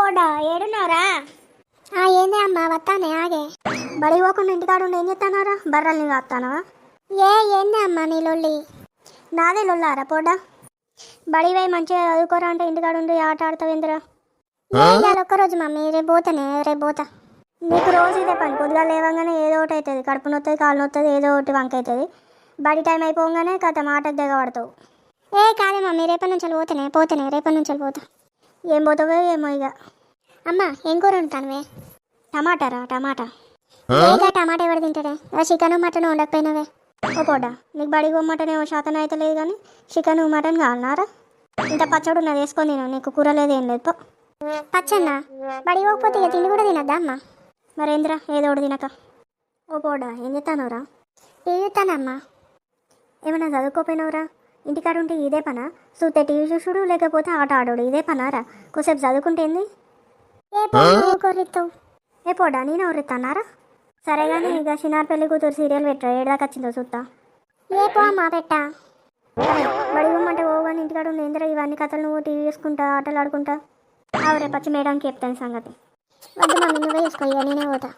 పోడా ఏడున్నావురా? ఏందే అమ్మా వస్తానే ఆగే. బడి పోకుండా ఇంటికాడ ఉండి ఏం చేస్తానారా? బర్రల్ని కాస్తానవా? ఏందే అమ్మా నీ లొల్లి? నాదే లొల్లారా పోడా? బడి పోయి మంచిగా చదువుకోరా అంటే ఇంటికాడ ఉండి ఆట ఆడతావేందిరా? ఇవాళ ఒక్కరోజు మమ్మీ, రేపు పోతానే, రేపు పోతా. నీకు రోజు ఇదే పని. పొద్దుగా లేవగానే ఏదో ఒకటి అవుతుంది, కడుపు నొస్తుంది, కాలు నొస్తుంది, ఏదో ఒకటి వంక అవుతుంది. బడి టైం అయిపోగానే కథ మాటకు దిగబడతావు. కాదే మమ్మీ, రేపటి నుంచి పోతానే, రేపటి నుంచి పోతా. ఏం పోతావో ఏమో ఇక. అమ్మా ఏం కూర ఉంటానువే? టమాటారా? టమాటా టమాటా ఎవరు తింటాడే? Chicken mutton ఉండకపోయినవే. ఓ పోడా, నీకు బడికి పోమ్మంటేనే శాతం అయితే లేదు కానీ చికెన్ మటన్ కావాలన్నారా? ఇంత పచ్చడి ఉన్నది వేసుకొని తిను, నీకు కూర లేదు ఏం లేదు. పచ్చన్నా బడి పోకపోతే ఇక తిండి కూడా తినద్దా అమ్మా? మరేంద్రా ఏదో ఒకటి తినక. ఓ పోడా ఏం చెప్తానవరా? టీవీతానమ్మా. ఏమన్నా చదువుకోపోయినవరా? ఇంటికాడ ఉంటే ఇదే పనా? చూస్తే టీవీ చూసుడు, లేకపోతే ఆట ఆడోడు, ఇదే పనారా? కొద్దిసేపు చదువుకుంటే ఏంది? కొర్రిస్తావు. ఏ పోడా నేను ఎవరిస్తానారా? సరే కానీ ఇక చిన్నారి పెళ్లి కూతురు సీరియల్ పెట్టరా, ఏడాకి వచ్చిందో చూస్తా. పో అమ్మా పెట్టా. బడి పోమంటే పోగానే ఇంటికాడ ఉండి ఏందిరా ఇవన్నీ కథలు? నువ్వు టీవీ చూసుకుంటా ఆటలు ఆడుకుంటా. రేపు వచ్చి మేడానికి చెప్తాను సంగతి. వద్దు మమ్మీ, నువ్వే చేసుకో, ఇక నేనే పోతా.